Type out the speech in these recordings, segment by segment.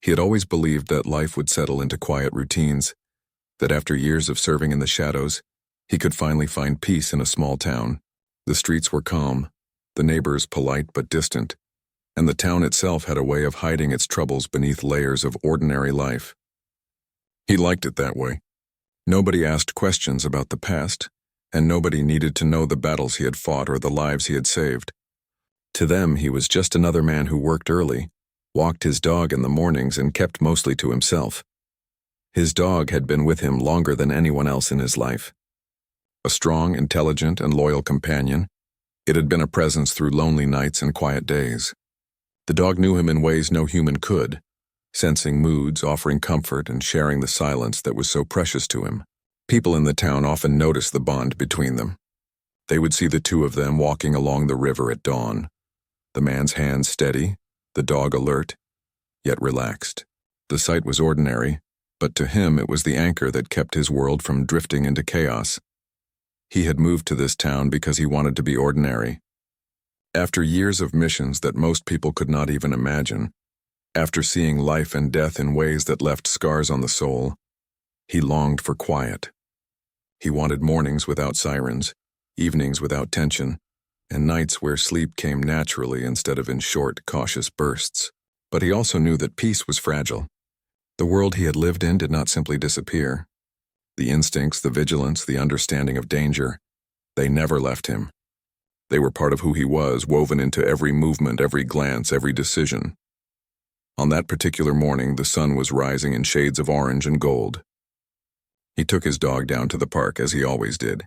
He had always believed that life would settle into quiet routines, that after years of serving in the shadows, he could finally find peace in a small town. The streets were calm, the neighbors polite but distant, and the town itself had a way of hiding its troubles beneath layers of ordinary life. He liked it that way. Nobody asked questions about the past, and nobody needed to know the battles he had fought or the lives he had saved. To them, he was just another man who worked early, walked his dog in the mornings, and kept mostly to himself. His dog had been with him longer than anyone else in his life. A strong, intelligent, and loyal companion, it had been a presence through lonely nights and quiet days. The dog knew him in ways no human could, sensing moods, offering comfort, and sharing the silence that was so precious to him. People in the town often noticed the bond between them. They would see the two of them walking along the river at dawn, the man's hands steady, the dog alert, yet relaxed. The sight was ordinary, but to him it was the anchor that kept his world from drifting into chaos. He had moved to this town because he wanted to be ordinary. After years of missions that most people could not even imagine, after seeing life and death in ways that left scars on the soul, he longed for quiet. He wanted mornings without sirens, evenings without tension, and nights where sleep came naturally instead of in short, cautious bursts. But he also knew that peace was fragile. The world he had lived in did not simply disappear. The instincts, the vigilance, the understanding of danger, they never left him. They were part of who he was, woven into every movement, every glance, every decision. On that particular morning, the sun was rising in shades of orange and gold. He took his dog down to the park, as he always did.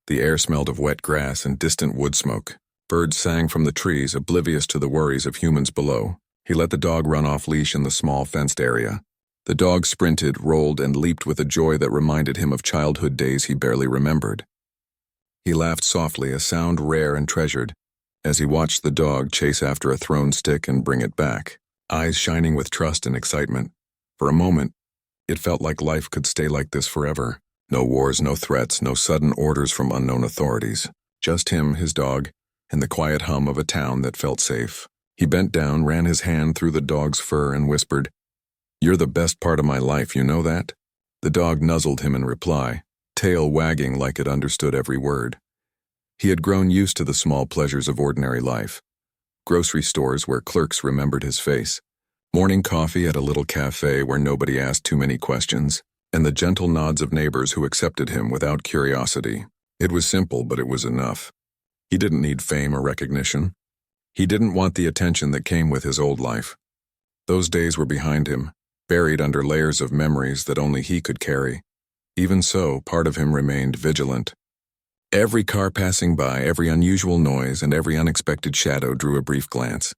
The air smelled of wet grass and distant wood smoke. Birds sang from the trees, oblivious to the worries of humans below. He let the dog run off leash in the small fenced area. The dog sprinted, rolled, and leaped with a joy that reminded him of childhood days he barely remembered. He laughed softly, a sound rare and treasured, as he watched the dog chase after a thrown stick and bring it back, eyes shining with trust and excitement. For a moment, it felt like life could stay like this forever. No wars, no threats, no sudden orders from unknown authorities. Just him, his dog, and the quiet hum of a town that felt safe. He bent down, ran his hand through the dog's fur, and whispered, "You're the best part of my life, you know that?" The dog nuzzled him in reply, tail wagging like it understood every word. He had grown used to the small pleasures of ordinary life. Grocery stores where clerks remembered his face, morning coffee at a little cafe where nobody asked too many questions, and the gentle nods of neighbors who accepted him without curiosity. It was simple, but it was enough. He didn't need fame or recognition. He didn't want the attention that came with his old life. Those days were behind him, buried under layers of memories that only he could carry. Even so, part of him remained vigilant. Every car passing by, every unusual noise, and every unexpected shadow drew a brief glance.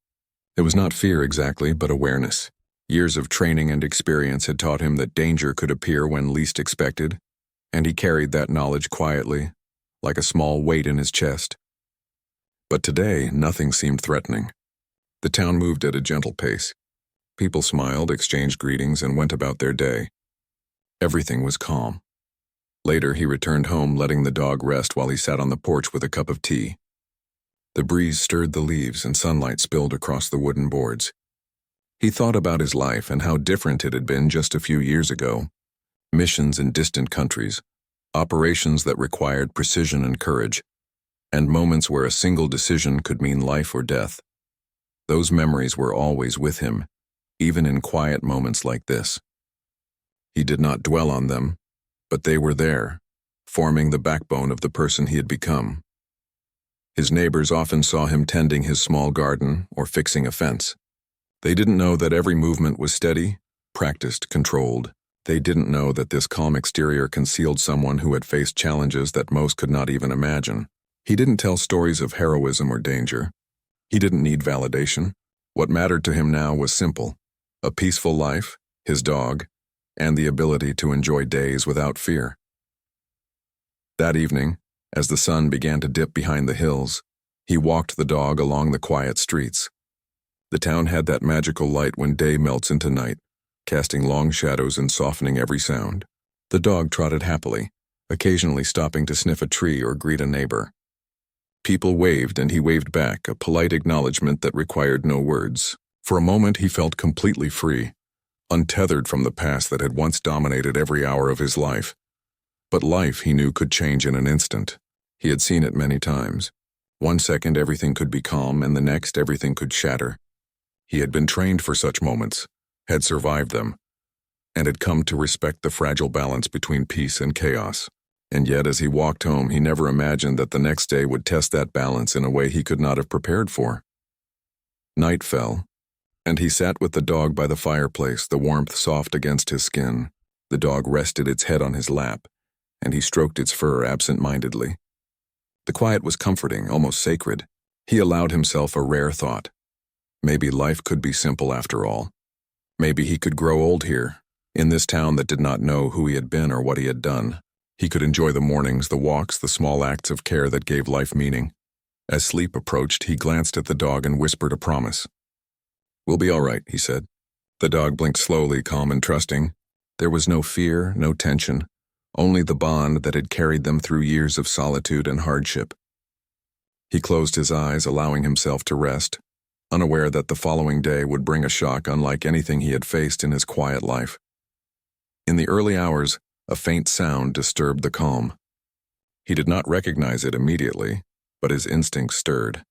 It was not fear exactly, but awareness. Years of training and experience had taught him that danger could appear when least expected, and he carried that knowledge quietly, like a small weight in his chest. But today, nothing seemed threatening. The town moved at a gentle pace. People smiled, exchanged greetings, and went about their day. Everything was calm. Later, he returned home, letting the dog rest while he sat on the porch with a cup of tea. The breeze stirred the leaves and sunlight spilled across the wooden boards. He thought about his life and how different it had been just a few years ago. Missions in distant countries, operations that required precision and courage, and moments where a single decision could mean life or death. Those memories were always with him, even in quiet moments like this. He did not dwell on them, but they were there, forming the backbone of the person he had become. His neighbors often saw him tending his small garden or fixing a fence. They didn't know that every movement was steady, practiced, controlled. They didn't know that this calm exterior concealed someone who had faced challenges that most could not even imagine. He didn't tell stories of heroism or danger. He didn't need validation. What mattered to him now was simple: a peaceful life, his dog, and the ability to enjoy days without fear. That evening, as the sun began to dip behind the hills, he walked the dog along the quiet streets. The town had that magical light when day melts into night, casting long shadows and softening every sound. The dog trotted happily, occasionally stopping to sniff a tree or greet a neighbor. People waved and he waved back, a polite acknowledgement that required no words. For a moment he felt completely free, untethered from the past that had once dominated every hour of his life. But life, he knew, could change in an instant. He had seen it many times. One second everything could be calm, and the next everything could shatter. He had been trained for such moments, had survived them, and had come to respect the fragile balance between peace and chaos. And yet, as he walked home, he never imagined that the next day would test that balance in a way he could not have prepared for. Night fell, and he sat with the dog by the fireplace, the warmth soft against his skin. The dog rested its head on his lap, and he stroked its fur absent-mindedly. The quiet was comforting, almost sacred. He allowed himself a rare thought. Maybe life could be simple after all. Maybe he could grow old here, in this town that did not know who he had been or what he had done. He could enjoy the mornings, the walks, the small acts of care that gave life meaning. As sleep approached, he glanced at the dog and whispered a promise. "We'll be all right," he said. The dog blinked slowly, calm and trusting. There was no fear, no tension, only the bond that had carried them through years of solitude and hardship. He closed his eyes, allowing himself to rest, unaware that the following day would bring a shock unlike anything he had faced in his quiet life. In the early hours, a faint sound disturbed the calm. He did not recognize it immediately, but his instincts stirred.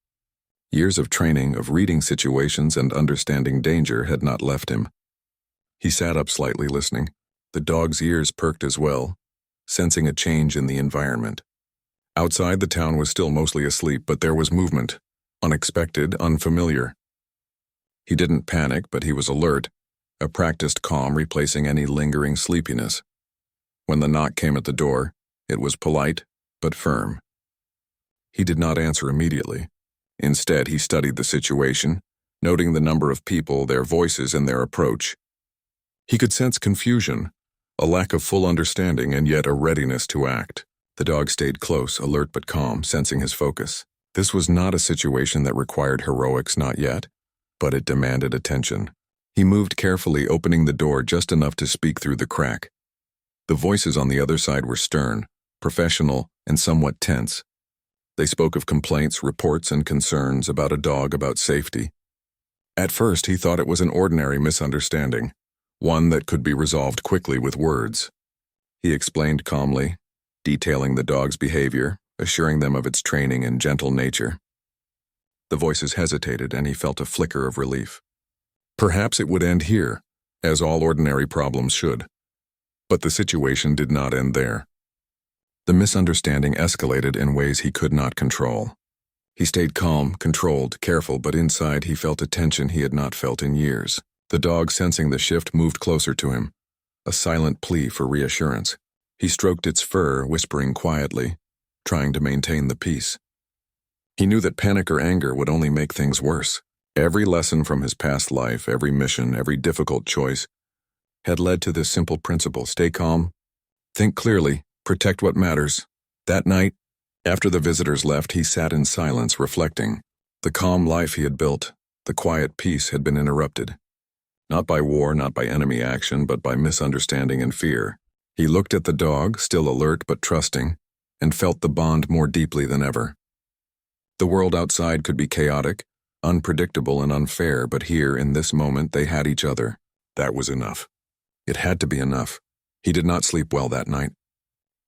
Years of training, of reading situations and understanding danger had not left him. He sat up slightly, listening. The dog's ears perked as well, sensing a change in the environment. Outside, the town was still mostly asleep, but there was movement, unexpected, unfamiliar. He didn't panic, but he was alert, a practiced calm replacing any lingering sleepiness. When the knock came at the door, it was polite, but firm. He did not answer immediately. Instead, he studied the situation, noting the number of people, their voices, and their approach. He could sense confusion, a lack of full understanding, and yet a readiness to act. The dog stayed close, alert but calm, sensing his focus. This was not a situation that required heroics, not yet, but it demanded attention. He moved carefully, opening the door just enough to speak through the crack. The voices on the other side were stern, professional, and somewhat tense. They spoke of complaints, reports, and concerns about a dog, about safety. At first, he thought it was an ordinary misunderstanding, one that could be resolved quickly with words. He explained calmly, detailing the dog's behavior, assuring them of its training and gentle nature. The voices hesitated, and he felt a flicker of relief. Perhaps it would end here, as all ordinary problems should. But the situation did not end there. The misunderstanding escalated in ways he could not control. He stayed calm, controlled, careful, but inside he felt a tension he had not felt in years. The dog, sensing the shift, moved closer to him, a silent plea for reassurance. He stroked its fur, whispering quietly, trying to maintain the peace. He knew that panic or anger would only make things worse. Every lesson from his past life, every mission, every difficult choice, had led to this simple principle: stay calm, think clearly, protect what matters. That night, after the visitors left, he sat in silence, reflecting. The calm life he had built, the quiet peace, had been interrupted. Not by war, not by enemy action, but by misunderstanding and fear. He looked at the dog, still alert but trusting, and felt the bond more deeply than ever. The world outside could be chaotic, unpredictable, and unfair, but here, in this moment, they had each other. That was enough. It had to be enough. He did not sleep well that night.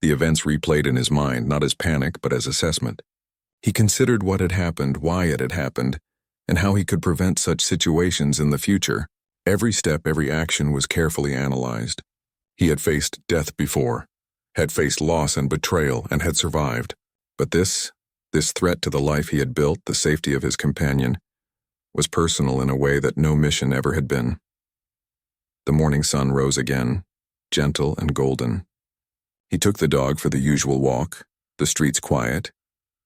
The events replayed in his mind, not as panic, but as assessment. He considered what had happened, why it had happened, and how he could prevent such situations in the future. Every step, every action was carefully analyzed. He had faced death before, had faced loss and betrayal, and had survived. But this threat to the life he had built, the safety of his companion, was personal in a way that no mission ever had been. The morning sun rose again, gentle and golden. He took the dog for the usual walk, the streets quiet,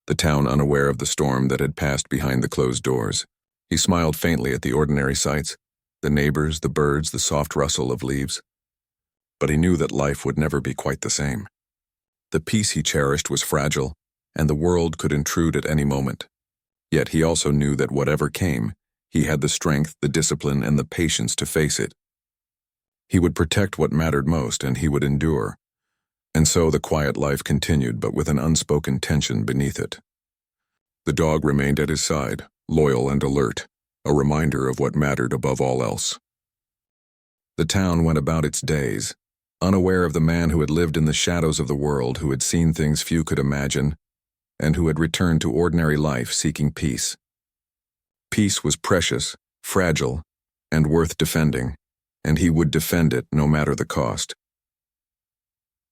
the town unaware of the storm that had passed behind the closed doors. He smiled faintly at the ordinary sights, the neighbors, the birds, the soft rustle of leaves. But he knew that life would never be quite the same. The peace he cherished was fragile, and the world could intrude at any moment. Yet he also knew that whatever came, he had the strength, the discipline, and the patience to face it. He would protect what mattered most, and he would endure. And so the quiet life continued, but with an unspoken tension beneath it. The dog remained at his side, loyal and alert, a reminder of what mattered above all else. The town went about its days, unaware of the man who had lived in the shadows of the world, who had seen things few could imagine, and who had returned to ordinary life seeking peace. Peace was precious, fragile, and worth defending, and he would defend it no matter the cost.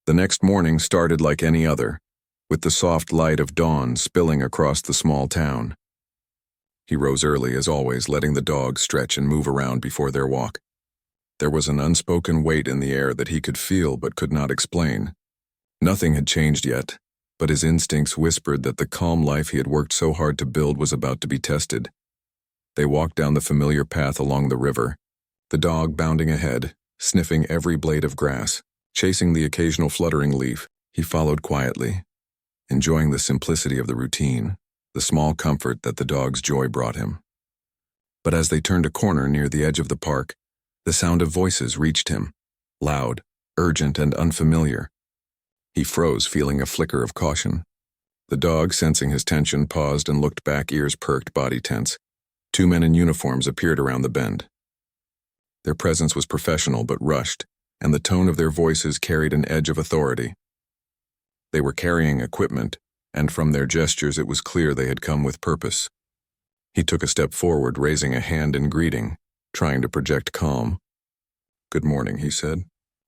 The next morning started like any other, with the soft light of dawn spilling across the small town. He rose early as always, letting the dogs stretch and move around before their walk. There was an unspoken weight in the air that he could feel but could not explain. Nothing had changed yet, but his instincts whispered that the calm life he had worked so hard to build was about to be tested. They walked down the familiar path along the river, the dog bounding ahead, sniffing every blade of grass. Chasing the occasional fluttering leaf, he followed quietly, enjoying the simplicity of the routine, the small comfort that the dog's joy brought him. But as they turned a corner near the edge of the park, the sound of voices reached him, loud, urgent, and unfamiliar. He froze, feeling a flicker of caution. The dog, sensing his tension, paused and looked back, ears perked, body tense. Two men in uniforms appeared around the bend. Their presence was professional but rushed, and the tone of their voices carried an edge of authority. They were carrying equipment, and from their gestures it was clear they had come with purpose. He took a step forward, raising a hand in greeting, trying to project calm. "Good morning," he said.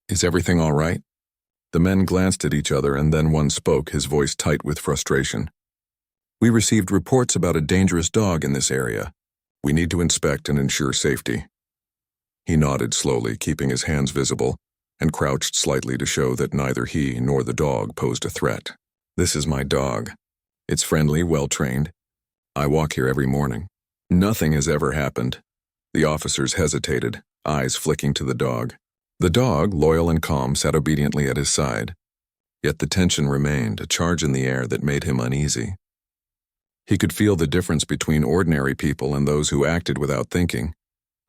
"Is everything all right?" The men glanced at each other, and then one spoke, his voice tight with frustration. "We received reports about a dangerous dog in this area. We need to inspect and ensure safety." He nodded slowly, keeping his hands visible, and crouched slightly to show that neither he nor the dog posed a threat. "This is my dog. It's friendly, well-trained. I walk here every morning. Nothing has ever happened." The officers hesitated, eyes flicking to the dog. The dog, loyal and calm, sat obediently at his side. Yet the tension remained, a charge in the air that made him uneasy. He could feel the difference between ordinary people and those who acted without thinking,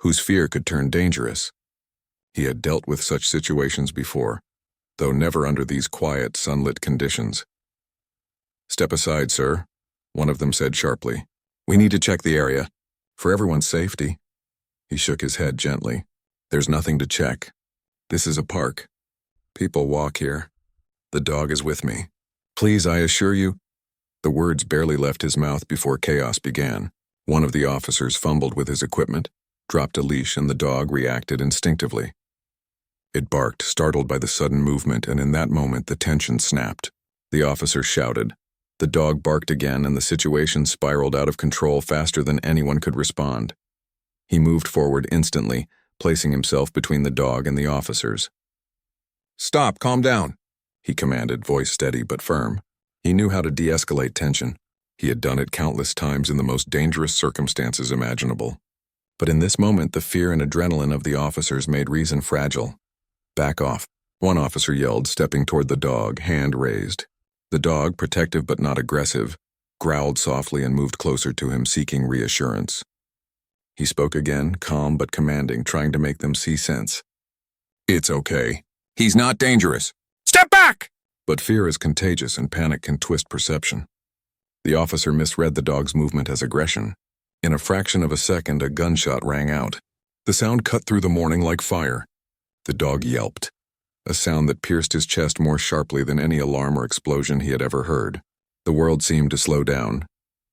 whose fear could turn dangerous. He had dealt with such situations before, though never under these quiet, sunlit conditions. "Step aside, sir," one of them said sharply. "We need to check the area, for everyone's safety." He shook his head gently. "There's nothing to check. This is a park. People walk here. The dog is with me. Please, I assure you." The words barely left his mouth before chaos began. One of the officers fumbled with his equipment, dropped a leash, and the dog reacted instinctively. It barked, startled by the sudden movement, and in that moment the tension snapped. The officer shouted. The dog barked again, and the situation spiraled out of control faster than anyone could respond. He moved forward instantly, placing himself between the dog and the officers. "Stop, calm down," he commanded, voice steady but firm. He knew how to de-escalate tension. He had done it countless times in the most dangerous circumstances imaginable. But in this moment, the fear and adrenaline of the officers made reason fragile. "Back off," one officer yelled, stepping toward the dog, hand raised. The dog, protective but not aggressive, growled softly and moved closer to him, seeking reassurance. He spoke again, calm but commanding, trying to make them see sense. "It's okay. He's not dangerous. Step back!" But fear is contagious and panic can twist perception. The officer misread the dog's movement as aggression. In a fraction of a second, a gunshot rang out. The sound cut through the morning like fire. The dog yelped, a sound that pierced his chest more sharply than any alarm or explosion he had ever heard. The world seemed to slow down.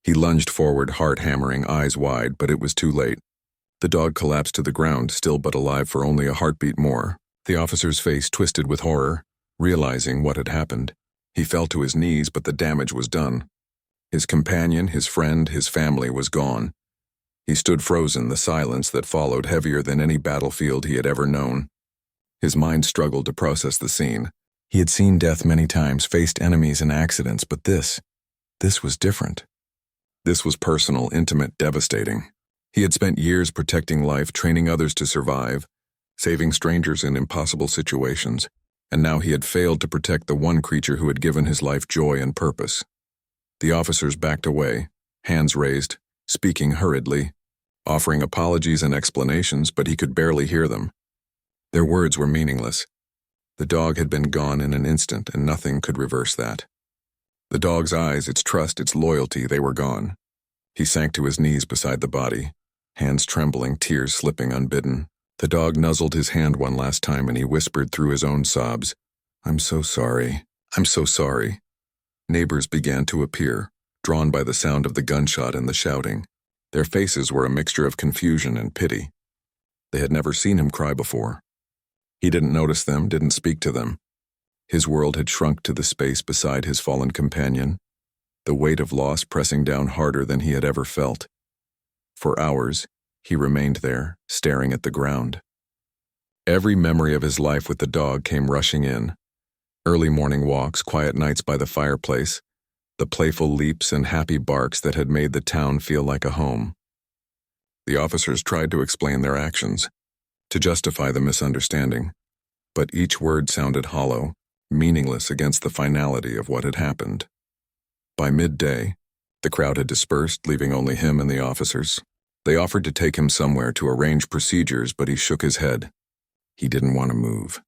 He lunged forward, heart hammering, eyes wide, but it was too late. The dog collapsed to the ground, still but alive for only a heartbeat more. The officer's face twisted with horror, realizing what had happened. He fell to his knees, but the damage was done. His companion, his friend, his family was gone. He stood frozen, the silence that followed heavier than any battlefield he had ever known. His mind struggled to process the scene. He had seen death many times, faced enemies and accidents, but this was different. This was personal, intimate, devastating. He had spent years protecting life, training others to survive, saving strangers in impossible situations, and now he had failed to protect the one creature who had given his life joy and purpose. The officers backed away, hands raised, speaking hurriedly, offering apologies and explanations, but he could barely hear them. Their words were meaningless. The dog had been gone in an instant, and nothing could reverse that. The dog's eyes, its trust, its loyalty, they were gone. He sank to his knees beside the body, hands trembling, tears slipping unbidden. The dog nuzzled his hand one last time and he whispered through his own sobs, "I'm so sorry. I'm so sorry." Neighbors began to appear, drawn by the sound of the gunshot and the shouting. Their faces were a mixture of confusion and pity. They had never seen him cry before. He didn't notice them, didn't speak to them. His world had shrunk to the space beside his fallen companion, the weight of loss pressing down harder than he had ever felt. For hours, he remained there, staring at the ground. Every memory of his life with the dog came rushing in. Early morning walks, quiet nights by the fireplace, the playful leaps and happy barks that had made the town feel like a home. The officers tried to explain their actions, to justify the misunderstanding, but each word sounded hollow, meaningless against the finality of what had happened. By midday, the crowd had dispersed, leaving only him and the officers. They offered to take him somewhere to arrange procedures, but he shook his head. He didn't want to move.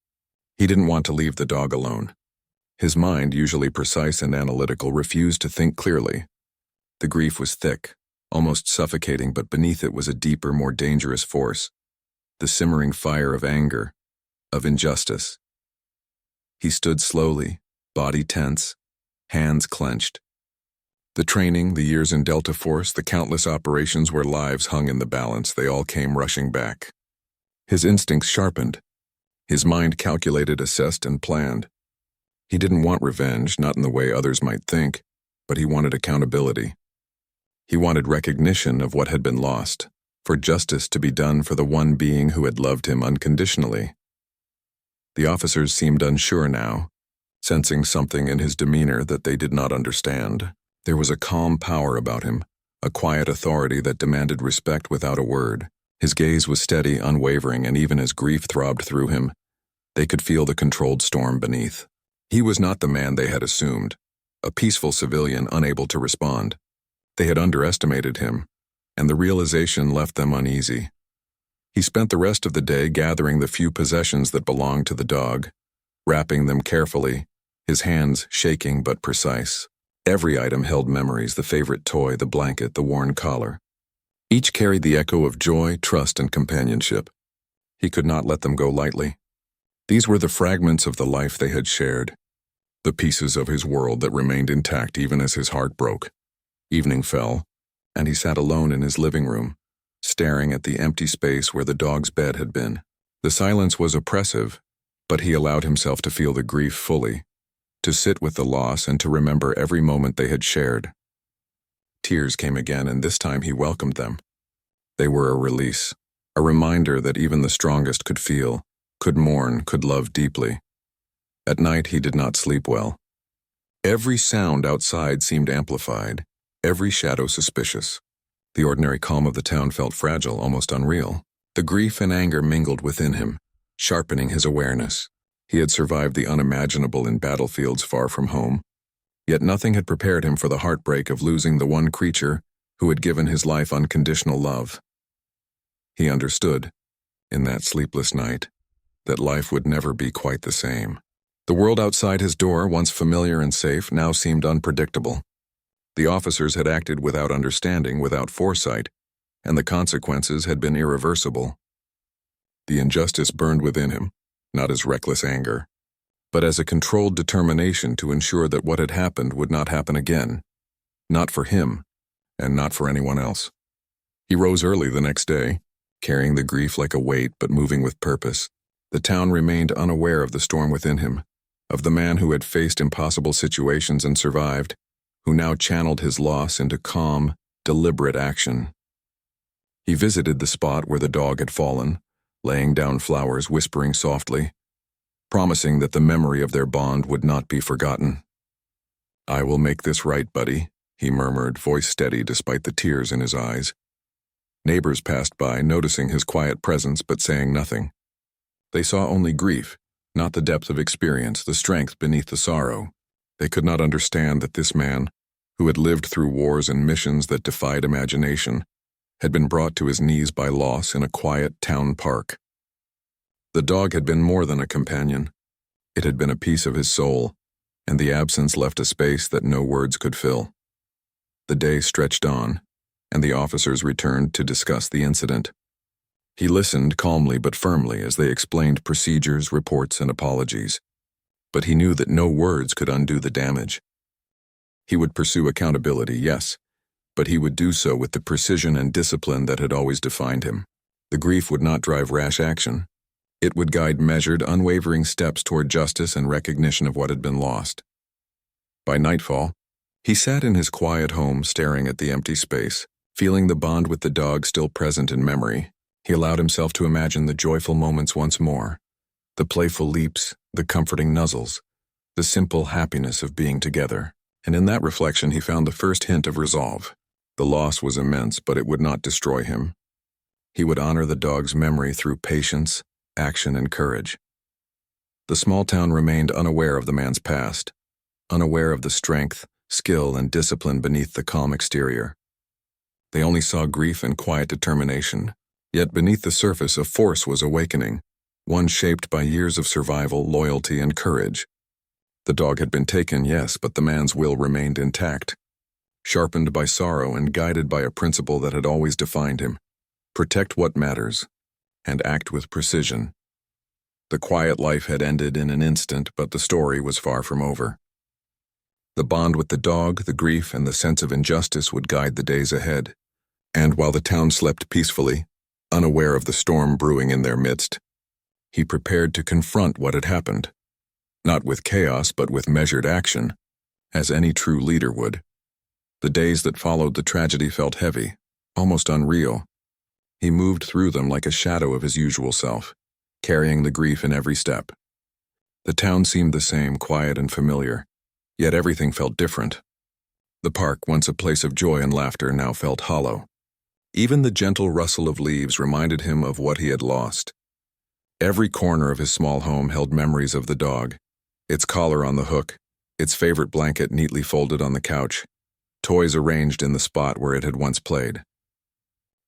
He didn't want to leave the dog alone. His mind, usually precise and analytical, refused to think clearly. The grief was thick, almost suffocating, but beneath it was a deeper, more dangerous force, the simmering fire of anger, of injustice. He stood slowly, body tense, hands clenched. The training, the years in Delta Force, the countless operations where lives hung in the balance, they all came rushing back. His instincts sharpened. His mind calculated, assessed, and planned. He didn't want revenge, not in the way others might think, but he wanted accountability. He wanted recognition of what had been lost, for justice to be done for the one being who had loved him unconditionally. The officers seemed unsure now, sensing something in his demeanor that they did not understand. There was a calm power about him, a quiet authority that demanded respect without a word. His gaze was steady, unwavering, and even as grief throbbed through him, they could feel the controlled storm beneath. He was not the man they had assumed, a peaceful civilian unable to respond. They had underestimated him, and the realization left them uneasy. He spent the rest of the day gathering the few possessions that belonged to the dog, wrapping them carefully, his hands shaking but precise. Every item held memories, the favorite toy, the blanket, the worn collar. Each carried the echo of joy, trust, and companionship. He could not let them go lightly. These were the fragments of the life they had shared, the pieces of his world that remained intact even as his heart broke. Evening fell, and he sat alone in his living room, staring at the empty space where the dog's bed had been. The silence was oppressive, but he allowed himself to feel the grief fully, to sit with the loss and to remember every moment they had shared. Tears came again, and this time he welcomed them. They were a release, a reminder that even the strongest could feel, could mourn, could love deeply. At night he did not sleep well. Every sound outside seemed amplified, every shadow suspicious. The ordinary calm of the town felt fragile, almost unreal. The grief and anger mingled within him, sharpening his awareness. He had survived the unimaginable in battlefields far from home, yet nothing had prepared him for the heartbreak of losing the one creature who had given his life unconditional love. He understood, in that sleepless night, that life would never be quite the same. The world outside his door, once familiar and safe, now seemed unpredictable. The officers had acted without understanding, without foresight, and the consequences had been irreversible. The injustice burned within him, not as reckless anger, but as a controlled determination to ensure that what had happened would not happen again, not for him, and not for anyone else. He rose early the next day, carrying the grief like a weight but moving with purpose. The town remained unaware of the storm within him, of the man who had faced impossible situations and survived, who now channeled his loss into calm, deliberate action. He visited the spot where the dog had fallen, laying down flowers, whispering softly, promising that the memory of their bond would not be forgotten. "I will make this right, buddy," he murmured, voice steady despite the tears in his eyes. Neighbors passed by, noticing his quiet presence but saying nothing. They saw only grief, not the depth of experience, the strength beneath the sorrow. They could not understand that this man, who had lived through wars and missions that defied imagination, had been brought to his knees by loss in a quiet town park. The dog had been more than a companion. It had been a piece of his soul, and the absence left a space that no words could fill. The day stretched on, and the officers returned to discuss the incident. He listened calmly but firmly as they explained procedures, reports, and apologies. But he knew that no words could undo the damage. He would pursue accountability, yes, but he would do so with the precision and discipline that had always defined him. The grief would not drive rash action. It would guide measured, unwavering steps toward justice and recognition of what had been lost. By nightfall, he sat in his quiet home staring at the empty space, feeling the bond with the dog still present in memory. He allowed himself to imagine the joyful moments once more, the playful leaps, the comforting nuzzles, the simple happiness of being together. And in that reflection he found the first hint of resolve. The loss was immense, but it would not destroy him. He would honor the dog's memory through patience, action, and courage. The small town remained unaware of the man's past, unaware of the strength, skill, and discipline beneath the calm exterior. They only saw grief and quiet determination, yet beneath the surface a force was awakening, one shaped by years of survival, loyalty, and courage. The dog had been taken, yes, but the man's will remained intact, sharpened by sorrow and guided by a principle that had always defined him: protect what matters, and act with precision. The quiet life had ended in an instant, but the story was far from over. The bond with the dog, the grief, and the sense of injustice would guide the days ahead. And while the town slept peacefully, unaware of the storm brewing in their midst, he prepared to confront what had happened, not with chaos but with measured action, as any true leader would. The days that followed the tragedy felt heavy, almost unreal. He moved through them like a shadow of his usual self, carrying the grief in every step. The town seemed the same, quiet and familiar, yet everything felt different. The park, once a place of joy and laughter, now felt hollow. Even the gentle rustle of leaves reminded him of what he had lost. Every corner of his small home held memories of the dog, its collar on the hook, its favorite blanket neatly folded on the couch, toys arranged in the spot where it had once played.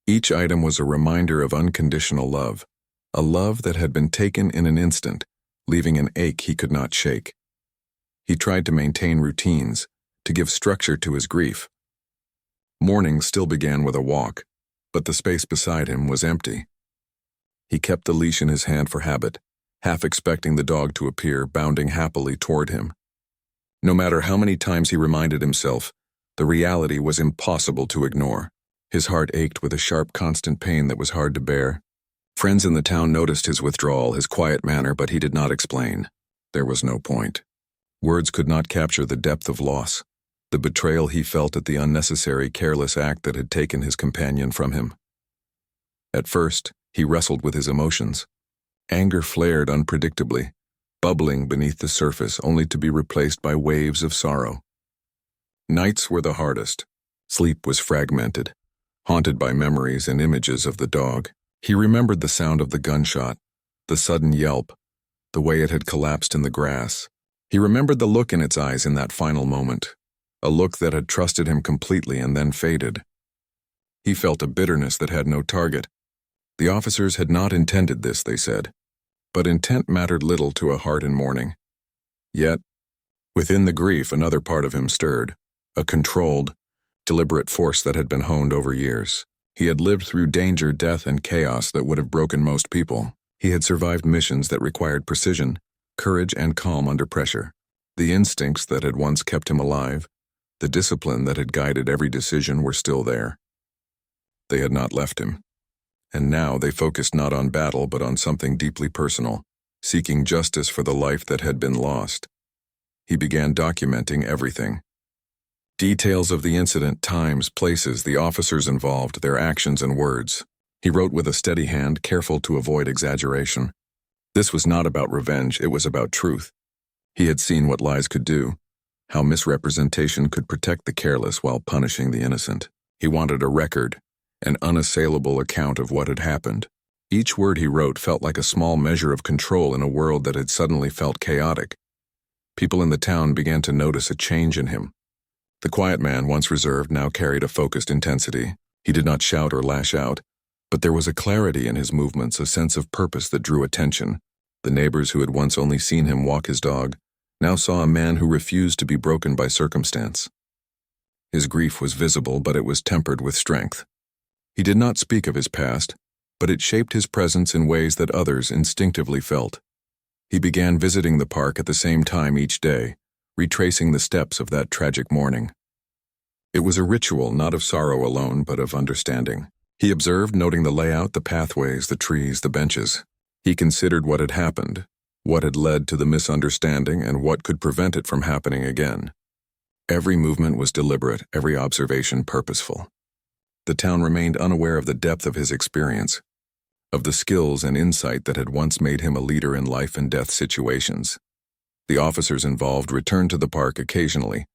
Each item was a reminder of unconditional love, a love that had been taken in an instant, leaving an ache he could not shake. He tried to maintain routines, to give structure to his grief. Mornings still began with a walk, but the space beside him was empty. He kept the leash in his hand for habit, half expecting the dog to appear, bounding happily toward him. No matter how many times he reminded himself, the reality was impossible to ignore. His heart ached with a sharp, constant pain that was hard to bear. Friends in the town noticed his withdrawal, his quiet manner, but he did not explain. There was no point. Words could not capture the depth of loss, the betrayal he felt at the unnecessary, careless act that had taken his companion from him. At first, he wrestled with his emotions. Anger flared unpredictably, bubbling beneath the surface, only to be replaced by waves of sorrow. Nights were the hardest. Sleep was fragmented, haunted by memories and images of the dog. He remembered the sound of the gunshot, the sudden yelp, the way it had collapsed in the grass. He remembered the look in its eyes in that final moment, a look that had trusted him completely and then faded. He felt a bitterness that had no target. The officers had not intended this, they said, but intent mattered little to a heart in mourning. Yet, within the grief, another part of him stirred, a controlled, deliberate force that had been honed over years. He had lived through danger, death, and chaos that would have broken most people. He had survived missions that required precision, courage, and calm under pressure. The instincts that had once kept him alive, the discipline that had guided every decision, were still there. They had not left him. And now they focused not on battle but on something deeply personal, seeking justice for the life that had been lost. He began documenting everything. Details of the incident, times, places, the officers involved, their actions and words. He wrote with a steady hand, careful to avoid exaggeration. This was not about revenge, it was about truth. He had seen what lies could do, how misrepresentation could protect the careless while punishing the innocent. He wanted a record, an unassailable account of what had happened. Each word he wrote felt like a small measure of control in a world that had suddenly felt chaotic. People in the town began to notice a change in him. The quiet man, once reserved, now carried a focused intensity. He did not shout or lash out, but there was a clarity in his movements, a sense of purpose that drew attention. The neighbors who had once only seen him walk his dog now saw a man who refused to be broken by circumstance. His grief was visible, but it was tempered with strength. He did not speak of his past, but it shaped his presence in ways that others instinctively felt. He began visiting the park at the same time each day, retracing the steps of that tragic morning. It was a ritual not of sorrow alone, but of understanding. He observed, noting the layout, the pathways, the trees, the benches. He considered what had happened, what had led to the misunderstanding, and what could prevent it from happening again. Every movement was deliberate, every observation purposeful. The town remained unaware of the depth of his experience, of the skills and insight that had once made him a leader in life and death situations. The officers involved returned to the park occasionally,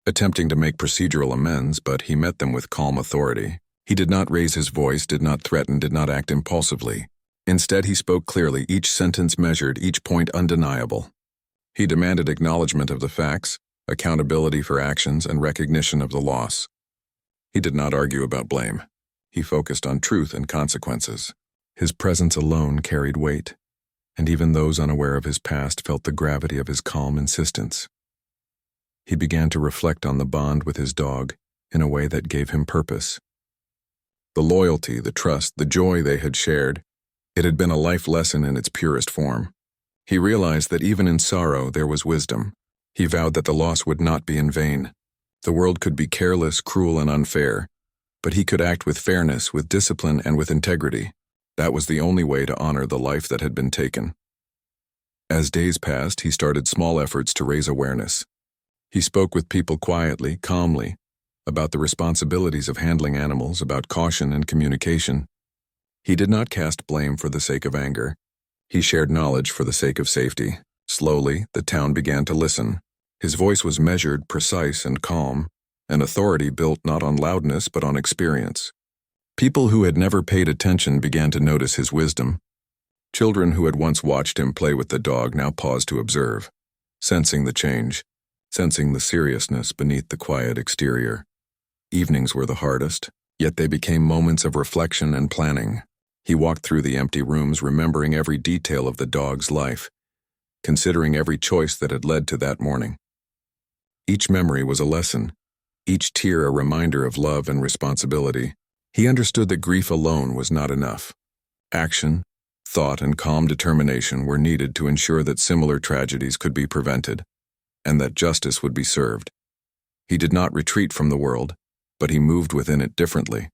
attempting to make procedural amends, but he met them with calm authority. He did not raise his voice, did not threaten, did not act impulsively. Instead, he spoke clearly, each sentence measured, each point undeniable. He demanded acknowledgement of the facts, accountability for actions, and recognition of the loss. He did not argue about blame. He focused on truth and consequences. His presence alone carried weight, and even those unaware of his past felt the gravity of his calm insistence. He began to reflect on the bond with his dog in a way that gave him purpose. The loyalty, the trust, the joy they had shared, it had been a life lesson in its purest form. He realized that even in sorrow there was wisdom. He vowed that the loss would not be in vain. The world could be careless, cruel, and unfair, but he could act with fairness, with discipline, and with integrity. That was the only way to honor the life that had been taken. As days passed, he started small efforts to raise awareness. He spoke with people quietly, calmly, about the responsibilities of handling animals, about caution and communication. He did not cast blame for the sake of anger. He shared knowledge for the sake of safety. Slowly, the town began to listen. His voice was measured, precise, and calm, an authority built not on loudness but on experience. People who had never paid attention began to notice his wisdom. Children who had once watched him play with the dog now paused to observe, sensing the change, sensing the seriousness beneath the quiet exterior. Evenings were the hardest, yet they became moments of reflection and planning. He walked through the empty rooms, remembering every detail of the dog's life, considering every choice that had led to that morning. Each memory was a lesson, each tear a reminder of love and responsibility. He understood that grief alone was not enough. Action, thought, and calm determination were needed to ensure that similar tragedies could be prevented, and that justice would be served. He did not retreat from the world, but he moved within it differently.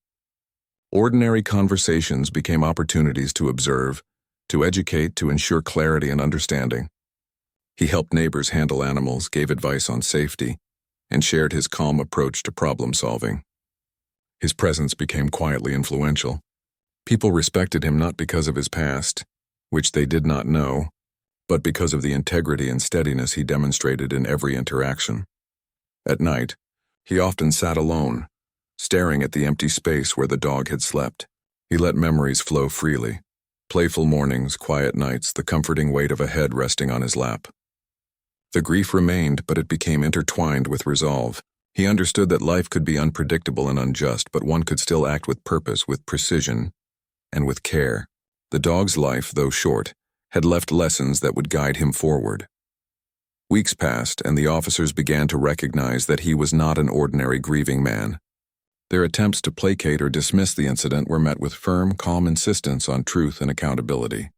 Ordinary conversations became opportunities to observe, to educate, to ensure clarity and understanding. He helped neighbors handle animals, gave advice on safety, and shared his calm approach to problem solving. His presence became quietly influential. People respected him not because of his past, which they did not know, but because of the integrity and steadiness he demonstrated in every interaction. At night, he often sat alone, staring at the empty space where the dog had slept. He let memories flow freely. Playful mornings, quiet nights, the comforting weight of a head resting on his lap. The grief remained, but it became intertwined with resolve. He understood that life could be unpredictable and unjust, but one could still act with purpose, with precision, and with care. The dog's life, though short, had left lessons that would guide him forward. Weeks passed, and the officers began to recognize that he was not an ordinary grieving man. Their attempts to placate or dismiss the incident were met with firm, calm insistence on truth and accountability.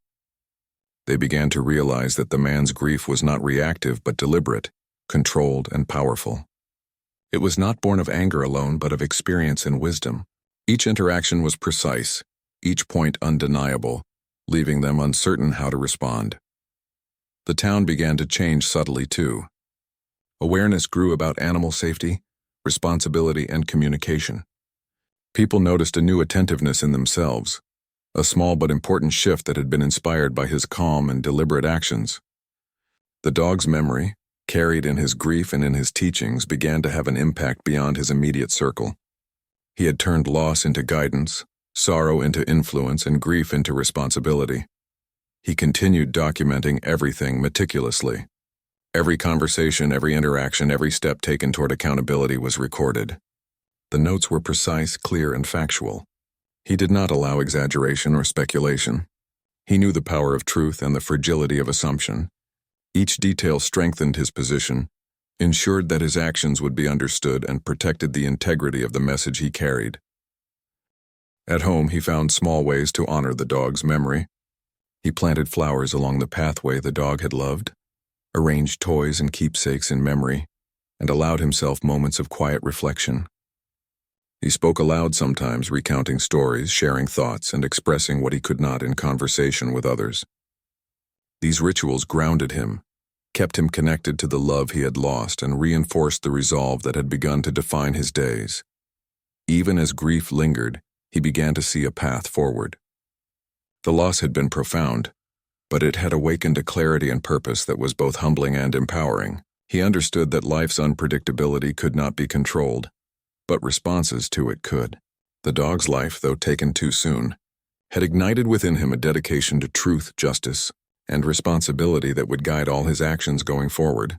They began to realize that the man's grief was not reactive but deliberate, controlled, and powerful. It was not born of anger alone but of experience and wisdom. Each interaction was precise, each point undeniable, leaving them uncertain how to respond. The town began to change subtly too. Awareness grew about animal safety, responsibility, and communication. People noticed a new attentiveness in themselves, a small but important shift that had been inspired by his calm and deliberate actions. The dog's memory, carried in his grief and in his teachings, began to have an impact beyond his immediate circle. He had turned loss into guidance, sorrow into influence, and grief into responsibility. He continued documenting everything meticulously. Every conversation, every interaction, every step taken toward accountability was recorded. The notes were precise, clear, and factual. He did not allow exaggeration or speculation. He knew the power of truth and the fragility of assumption. Each detail strengthened his position, ensured that his actions would be understood, and protected the integrity of the message he carried. At home, he found small ways to honor the dog's memory. He planted flowers along the pathway the dog had loved, arranged toys and keepsakes in memory, and allowed himself moments of quiet reflection. He spoke aloud sometimes, recounting stories, sharing thoughts, and expressing what he could not in conversation with others. These rituals grounded him, kept him connected to the love he had lost, and reinforced the resolve that had begun to define his days. Even as grief lingered, he began to see a path forward. The loss had been profound, but it had awakened a clarity and purpose that was both humbling and empowering. He understood that life's unpredictability could not be controlled, but responses to it could. The dog's life, though taken too soon, had ignited within him a dedication to truth, justice, and responsibility that would guide all his actions going forward.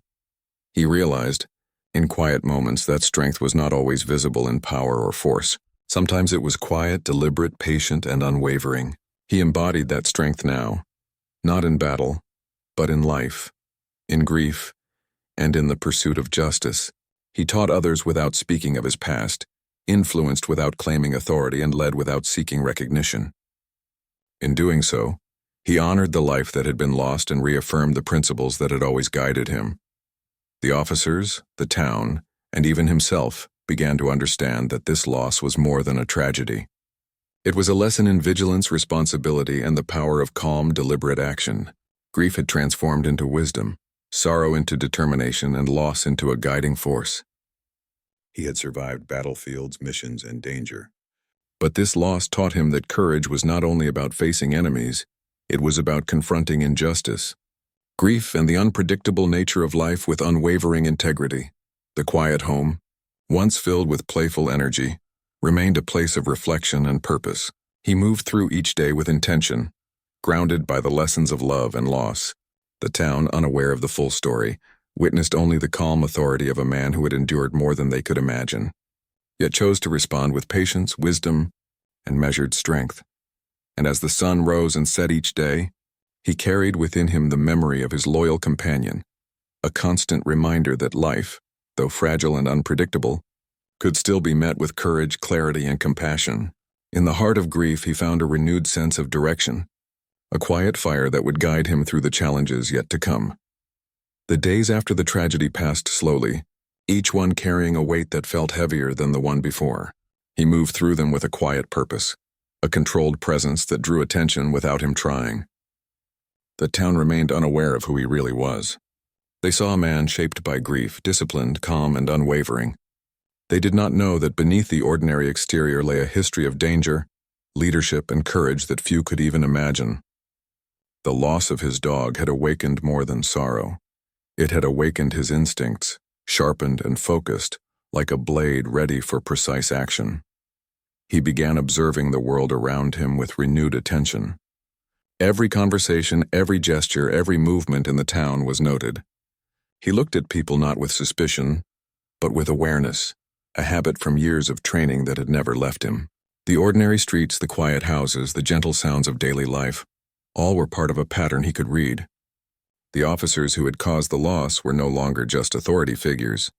He realized, in quiet moments, that strength was not always visible in power or force. Sometimes it was quiet, deliberate, patient, and unwavering. He embodied that strength now, not in battle, but in life, in grief, and in the pursuit of justice. He taught others without speaking of his past, influenced without claiming authority, and led without seeking recognition. In doing so, he honored the life that had been lost and reaffirmed the principles that had always guided him. The officers, the town, and even himself began to understand that this loss was more than a tragedy. It was a lesson in vigilance, responsibility, and the power of calm, deliberate action. Grief had transformed into wisdom, sorrow into determination, and loss into a guiding force. He had survived battlefields, missions, and danger. But this loss taught him that courage was not only about facing enemies, it was about confronting injustice. Grief and the unpredictable nature of life with unwavering integrity. The quiet home, once filled with playful energy, remained a place of reflection and purpose. He moved through each day with intention, grounded by the lessons of love and loss. The town, unaware of the full story, witnessed only the calm authority of a man who had endured more than they could imagine, yet chose to respond with patience, wisdom, and measured strength. And as the sun rose and set each day, he carried within him the memory of his loyal companion, a constant reminder that life, though fragile and unpredictable, could still be met with courage, clarity, and compassion. In the heart of grief, he found a renewed sense of direction, a quiet fire that would guide him through the challenges yet to come. The days after the tragedy passed slowly, each one carrying a weight that felt heavier than the one before. He moved through them with a quiet purpose, a controlled presence that drew attention without him trying. The town remained unaware of who he really was. They saw a man shaped by grief, disciplined, calm, and unwavering. They did not know that beneath the ordinary exterior lay a history of danger, leadership, and courage that few could even imagine. The loss of his dog had awakened more than sorrow. It had awakened his instincts, sharpened and focused, like a blade ready for precise action. He began observing the world around him with renewed attention. Every conversation, every gesture, every movement in the town was noted. He looked at people not with suspicion, but with awareness, a habit from years of training that had never left him. The ordinary streets, the quiet houses, the gentle sounds of daily life, all were part of a pattern he could read. The officers who had caused the loss were no longer just authority figures.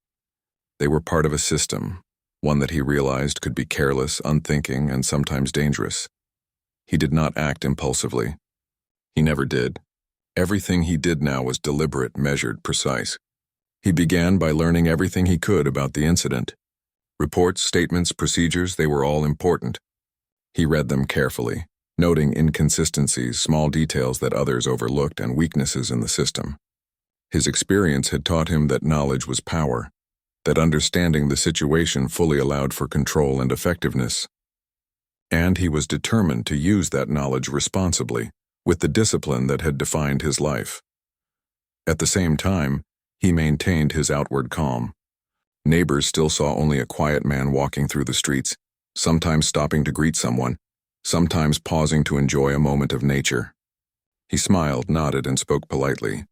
They were part of a system, one that he realized could be careless, unthinking, and sometimes dangerous. He did not act impulsively. He never did. Everything he did now was deliberate, measured, precise. He began by learning everything he could about the incident. Reports, statements, procedures, they were all important. He read them carefully, noting inconsistencies, small details that others overlooked, and weaknesses in the system. His experience had taught him that knowledge was power, that understanding the situation fully allowed for control and effectiveness. And he was determined to use that knowledge responsibly, with the discipline that had defined his life. At the same time, he maintained his outward calm. Neighbors still saw only a quiet man walking through the streets, sometimes stopping to greet someone, sometimes pausing to enjoy a moment of nature. He smiled, nodded, and spoke politely,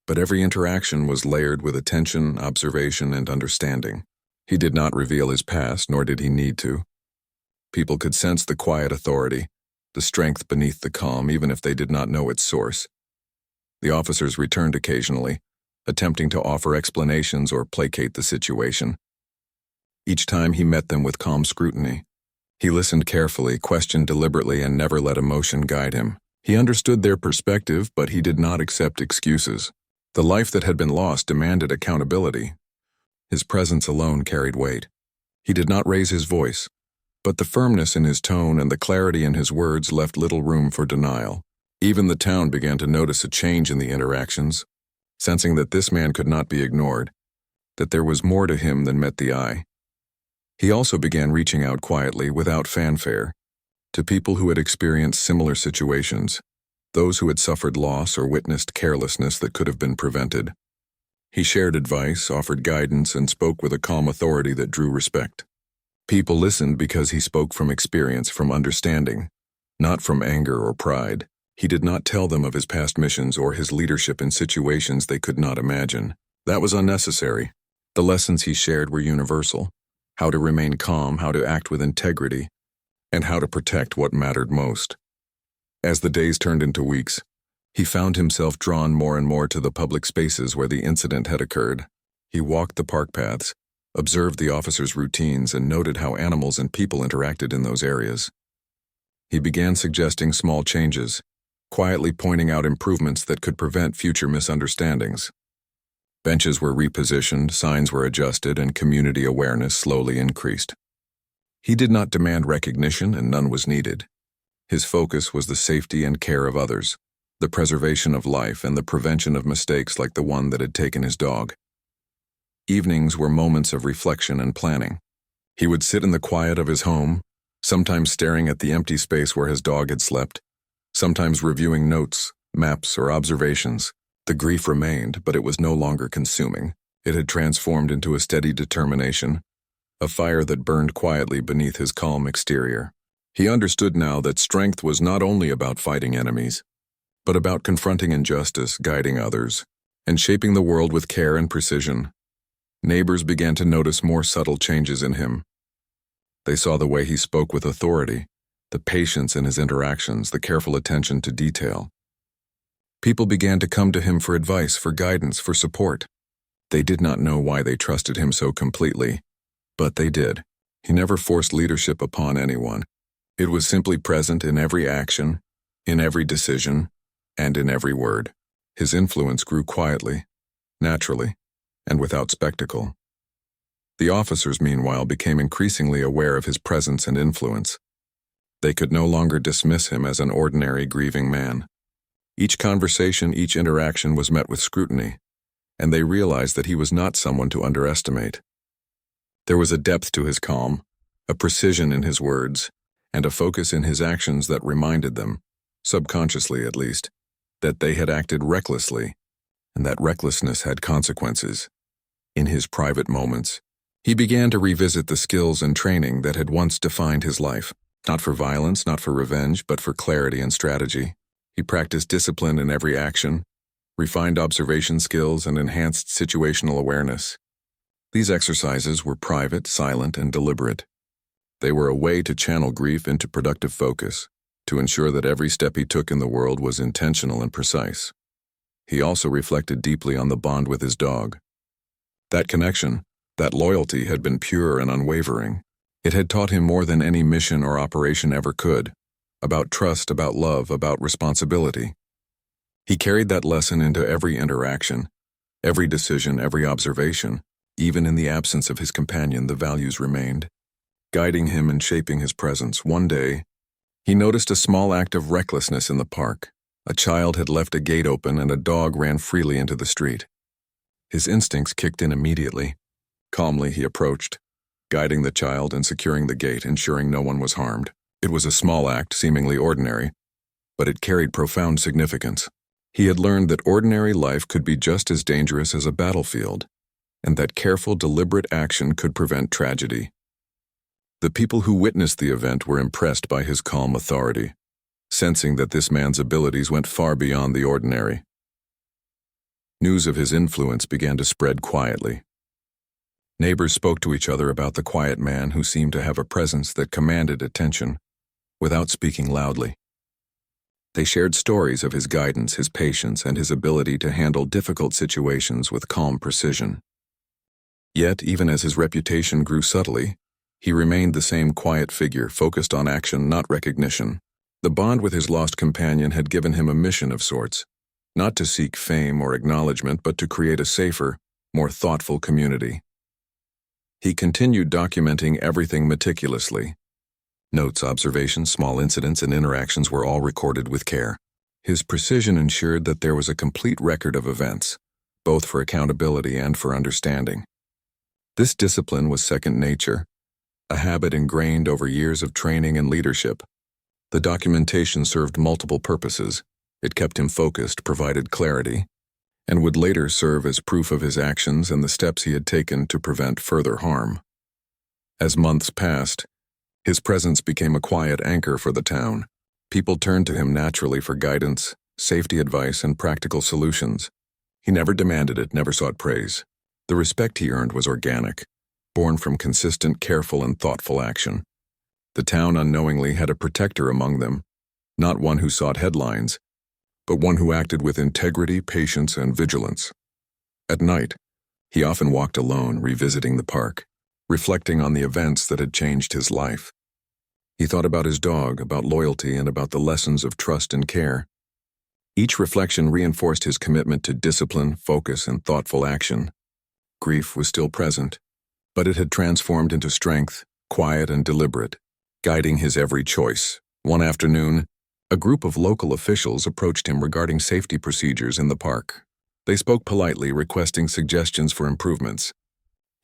but every interaction was layered with attention, observation, and understanding. He did not reveal his past, nor did he need to. People could sense the quiet authority, the strength beneath the calm, even if they did not know its source. The officers returned occasionally, attempting to offer explanations or placate the situation. Each time he met them with calm scrutiny. He listened carefully, questioned deliberately, and never let emotion guide him. He understood their perspective, but he did not accept excuses. The life that had been lost demanded accountability. His presence alone carried weight. He did not raise his voice, but the firmness in his tone and the clarity in his words left little room for denial. Even the town began to notice a change in the interactions, sensing that this man could not be ignored, that there was more to him than met the eye. He also began reaching out quietly, without fanfare, to people who had experienced similar situations, those who had suffered loss or witnessed carelessness that could have been prevented. He shared advice, offered guidance, and spoke with a calm authority that drew respect. People listened because he spoke from experience, from understanding, not from anger or pride. He did not tell them of his past missions or his leadership in situations they could not imagine. That was unnecessary. The lessons he shared were universal: how to remain calm, how to act with integrity, and how to protect what mattered most. As the days turned into weeks, he found himself drawn more and more to the public spaces where the incident had occurred. He walked the park paths, observed the officers' routines, and noted how animals and people interacted in those areas. He began suggesting small changes, quietly pointing out improvements that could prevent future misunderstandings. Benches were repositioned, signs were adjusted, and community awareness slowly increased. He did not demand recognition, and none was needed. His focus was the safety and care of others, the preservation of life, and the prevention of mistakes like the one that had taken his dog. Evenings were moments of reflection and planning. He would sit in the quiet of his home, sometimes staring at the empty space where his dog had slept, sometimes reviewing notes, maps, or observations. The grief remained, but it was no longer consuming. It had transformed into a steady determination, a fire that burned quietly beneath his calm exterior. He understood now that strength was not only about fighting enemies, but about confronting injustice, guiding others, and shaping the world with care and precision. Neighbors began to notice more subtle changes in him. They saw the way he spoke with authority, the patience in his interactions, the careful attention to detail. People began to come to him for advice, for guidance, for support. They did not know why they trusted him so completely, but they did. He never forced leadership upon anyone. It was simply present in every action, in every decision, and in every word. His influence grew quietly, naturally, and without spectacle. The officers, meanwhile, became increasingly aware of his presence and influence. They could no longer dismiss him as an ordinary grieving man. Each conversation, each interaction was met with scrutiny, and they realized that he was not someone to underestimate. There was a depth to his calm, a precision in his words, and a focus in his actions that reminded them, subconsciously at least, that they had acted recklessly, and that recklessness had consequences. In his private moments, he began to revisit the skills and training that had once defined his life, not for violence, not for revenge, but for clarity and strategy. He practiced discipline in every action, refined observation skills, and enhanced situational awareness. These exercises were private, silent, and deliberate. They were a way to channel grief into productive focus, to ensure that every step he took in the world was intentional and precise. He also reflected deeply on the bond with his dog. That connection, that loyalty had been pure and unwavering. It had taught him more than any mission or operation ever could, about trust, about love, about responsibility. He carried that lesson into every interaction, every decision, every observation. Even in the absence of his companion, the values remained, guiding him and shaping his presence. One day, he noticed a small act of recklessness in the park. A child had left a gate open and a dog ran freely into the street. His instincts kicked in immediately. Calmly, he approached, guiding the child and securing the gate, ensuring no one was harmed. It was a small act, seemingly ordinary, but it carried profound significance. He had learned that ordinary life could be just as dangerous as a battlefield, and that careful, deliberate action could prevent tragedy. The people who witnessed the event were impressed by his calm authority, sensing that this man's abilities went far beyond the ordinary. News of his influence began to spread quietly. Neighbors spoke to each other about the quiet man who seemed to have a presence that commanded attention, without speaking loudly. They shared stories of his guidance, his patience, and his ability to handle difficult situations with calm precision. Yet, even as his reputation grew subtly, He remained the same quiet figure, focused on action, not recognition. The bond with his lost companion had given him a mission of sorts, not to seek fame or acknowledgement, but to create a safer, more thoughtful community. He continued documenting everything meticulously. Notes, observations, small incidents, and interactions were all recorded with care. His precision ensured that there was a complete record of events, both for accountability and for understanding. This discipline was second nature, a habit ingrained over years of training and leadership. The documentation served multiple purposes. It kept him focused, provided clarity, and would later serve as proof of his actions and the steps he had taken to prevent further harm. As months passed, his presence became a quiet anchor for the town. People turned to him naturally for guidance, safety advice, and practical solutions. He never demanded it, never sought praise. The respect he earned was organic, born from consistent, careful, and thoughtful action. The town unknowingly had a protector among them, not one who sought headlines, but one who acted with integrity, patience, and vigilance. At night, he often walked alone, revisiting the park, reflecting on the events that had changed his life. He thought about his dog, about loyalty, and about the lessons of trust and care. Each reflection reinforced his commitment to discipline, focus, and thoughtful action. Grief was still present, but it had transformed into strength, quiet and deliberate, guiding his every choice. One afternoon, a group of local officials approached him regarding safety procedures in the park. They spoke politely, requesting suggestions for improvements.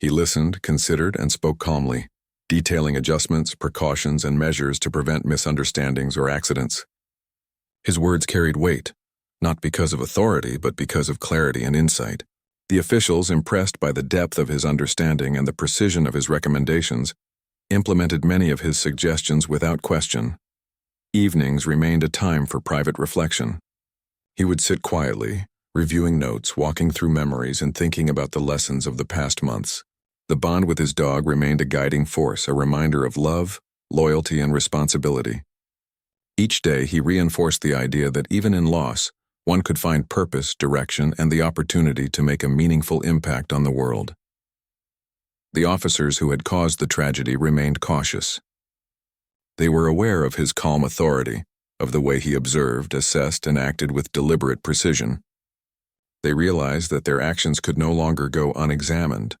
He listened, considered, and spoke calmly, detailing adjustments, precautions, and measures to prevent misunderstandings or accidents. His words carried weight, not because of authority, but because of clarity and insight. The officials, impressed by the depth of his understanding and the precision of his recommendations, implemented many of his suggestions without question. Evenings remained a time for private reflection. He would sit quietly, reviewing notes, walking through memories, and thinking about the lessons of the past months. The bond with his dog remained a guiding force, a reminder of love, loyalty, and responsibility. Each day he reinforced the idea that even in loss, one could find purpose, direction, and the opportunity to make a meaningful impact on the world. The officers who had caused the tragedy remained cautious. They were aware of his calm authority, of the way he observed, assessed, and acted with deliberate precision. They realized that their actions could no longer go unexamined,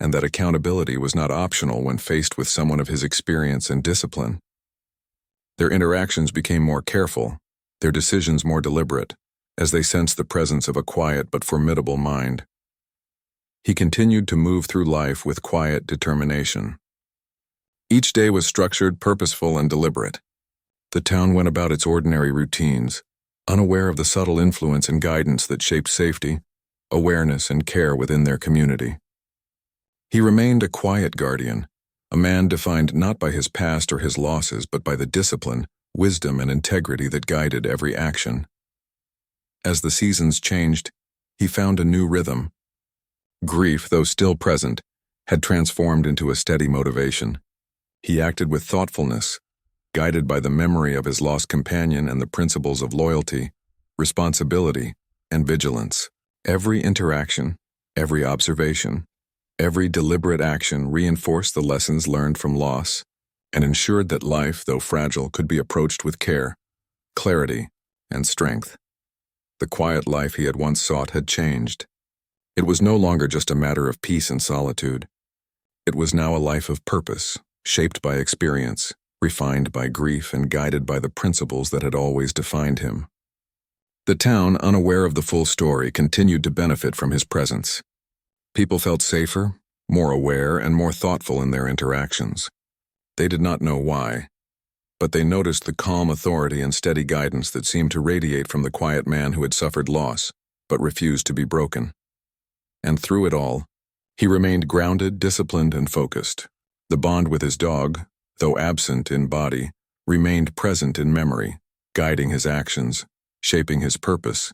and that accountability was not optional when faced with someone of his experience and discipline. Their interactions became more careful, their decisions more deliberate, as they sensed the presence of a quiet but formidable mind. He continued to move through life with quiet determination. Each day was structured, purposeful, and deliberate. The town went about its ordinary routines, unaware of the subtle influence and guidance that shaped safety, awareness, and care within their community. He remained a quiet guardian, a man defined not by his past or his losses, but by the discipline, wisdom, and integrity that guided every action. As the seasons changed, he found a new rhythm. Grief, though still present, had transformed into a steady motivation. He acted with thoughtfulness, guided by the memory of his lost companion and the principles of loyalty, responsibility, and vigilance. Every interaction, every observation, every deliberate action reinforced the lessons learned from loss and ensured that life, though fragile, could be approached with care, clarity, and strength. The quiet life he had once sought had changed. It was no longer just a matter of peace and solitude. It was now a life of purpose, shaped by experience, refined by grief, and guided by the principles that had always defined him. The town, unaware of the full story, continued to benefit from his presence. People felt safer, more aware, and more thoughtful in their interactions. They did not know why, but they noticed the calm authority and steady guidance that seemed to radiate from the quiet man who had suffered loss, but refused to be broken. And through it all, he remained grounded, disciplined, and focused. The bond with his dog, though absent in body, remained present in memory, guiding his actions, shaping his purpose,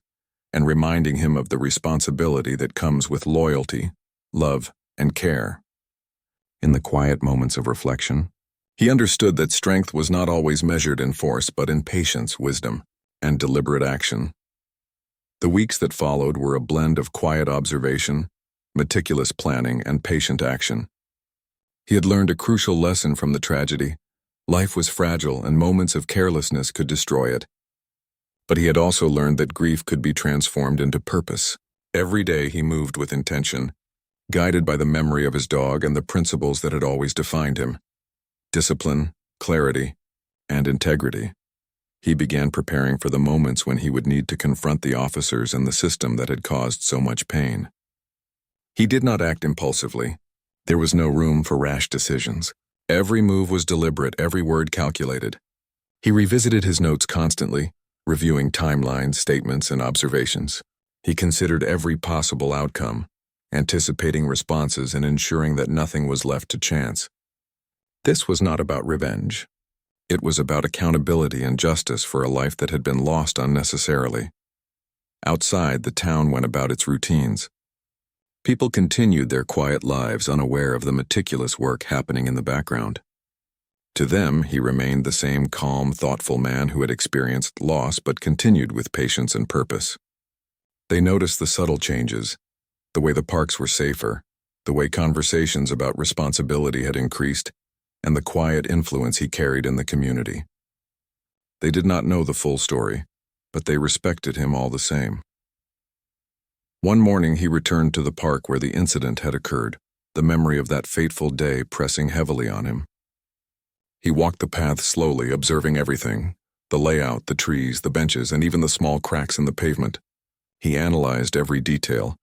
and reminding him of the responsibility that comes with loyalty, love, and care. In the quiet moments of reflection, he understood that strength was not always measured in force, but in patience, wisdom, and deliberate action. The weeks that followed were a blend of quiet observation, meticulous planning, and patient action. He had learned a crucial lesson from the tragedy. Life was fragile and moments of carelessness could destroy it. But he had also learned that grief could be transformed into purpose. Every day he moved with intention, guided by the memory of his dog and the principles that had always defined him: discipline, clarity, and integrity. He began preparing for the moments when he would need to confront the officers and the system that had caused so much pain. He did not act impulsively. There was no room for rash decisions. Every move was deliberate, every word calculated. He revisited his notes constantly, reviewing timelines, statements, and observations. He considered every possible outcome, anticipating responses and ensuring that nothing was left to chance. This was not about revenge. It was about accountability and justice for a life that had been lost unnecessarily. Outside, the town went about its routines. People continued their quiet lives, unaware of the meticulous work happening in the background. To them, he remained the same calm, thoughtful man who had experienced loss but continued with patience and purpose. They noticed the subtle changes, the way the parks were safer, the way conversations about responsibility had increased, and the quiet influence he carried in the community. They did not know the full story, but they respected him all the same. One morning he returned to the park where the incident had occurred, the memory of that fateful day pressing heavily on him. He walked the path slowly, observing everything: the layout, the trees, the benches, and even the small cracks in the pavement. He analyzed every detail,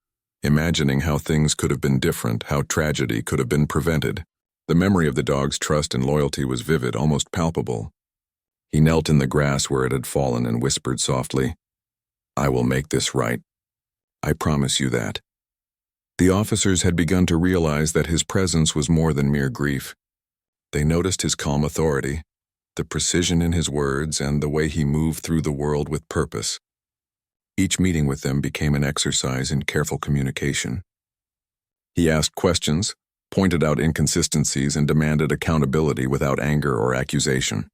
imagining how things could have been different, how tragedy could have been prevented. The memory of the dog's trust and loyalty was vivid, almost palpable. He knelt in the grass where it had fallen and whispered softly, "I will make this right. I promise you that." The officers had begun to realize that his presence was more than mere grief. They noticed his calm authority, the precision in his words, and the way he moved through the world with purpose. Each meeting with them became an exercise in careful communication. He asked questions, pointed out inconsistencies, and demanded accountability without anger or accusation.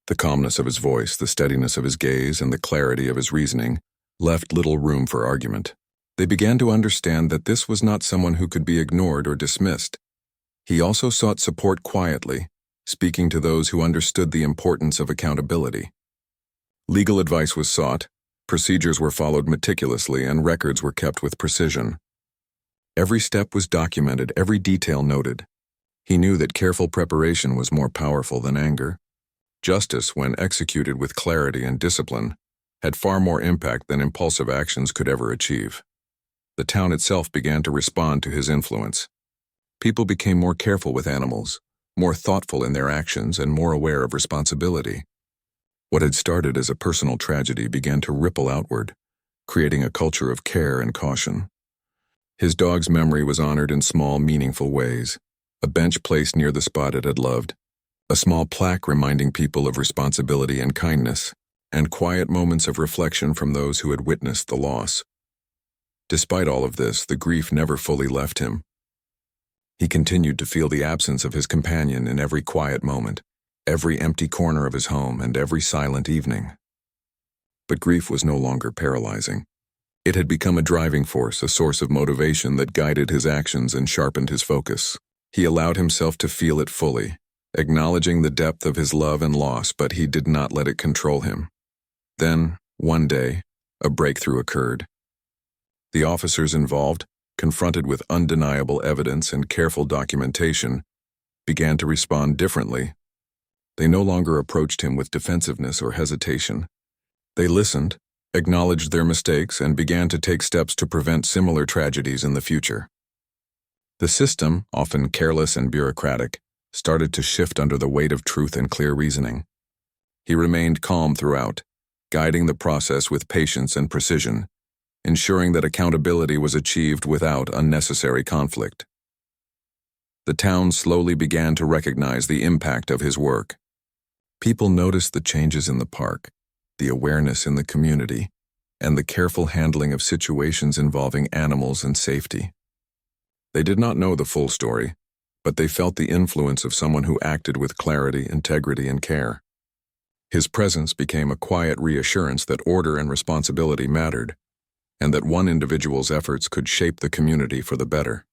The calmness of his voice, the steadiness of his gaze, and the clarity of his reasoning left little room for argument. They began to understand that this was not someone who could be ignored or dismissed. He also sought support quietly, speaking to those who understood the importance of accountability. Legal advice was sought, procedures were followed meticulously, and records were kept with precision. Every step was documented, every detail noted. He knew that careful preparation was more powerful than anger. Justice, when executed with clarity and discipline, had far more impact than impulsive actions could ever achieve. The town itself began to respond to his influence. People became more careful with animals, more thoughtful in their actions, and more aware of responsibility. What had started as a personal tragedy began to ripple outward, creating a culture of care and caution. His dog's memory was honored in small, meaningful ways: a bench placed near the spot it had loved, a small plaque reminding people of responsibility and kindness, and quiet moments of reflection from those who had witnessed the loss. Despite all of this, the grief never fully left him. He continued to feel the absence of his companion in every quiet moment, every empty corner of his home, and every silent evening. But grief was no longer paralyzing. It had become a driving force, a source of motivation that guided his actions and sharpened his focus. He allowed himself to feel it fully, acknowledging the depth of his love and loss, but he did not let it control him. Then, one day, a breakthrough occurred. The officers involved, confronted with undeniable evidence and careful documentation, began to respond differently. They no longer approached him with defensiveness or hesitation. They listened, acknowledged their mistakes, and began to take steps to prevent similar tragedies in the future. The system, often careless and bureaucratic, started to shift under the weight of truth and clear reasoning. He remained calm throughout, guiding the process with patience and precision, ensuring that accountability was achieved without unnecessary conflict. The town slowly began to recognize the impact of his work. People noticed the changes in the park, the awareness in the community, and the careful handling of situations involving animals and safety. They did not know the full story, but they felt the influence of someone who acted with clarity, integrity, and care. His presence became a quiet reassurance that order and responsibility mattered, and that one individual's efforts could shape the community for the better.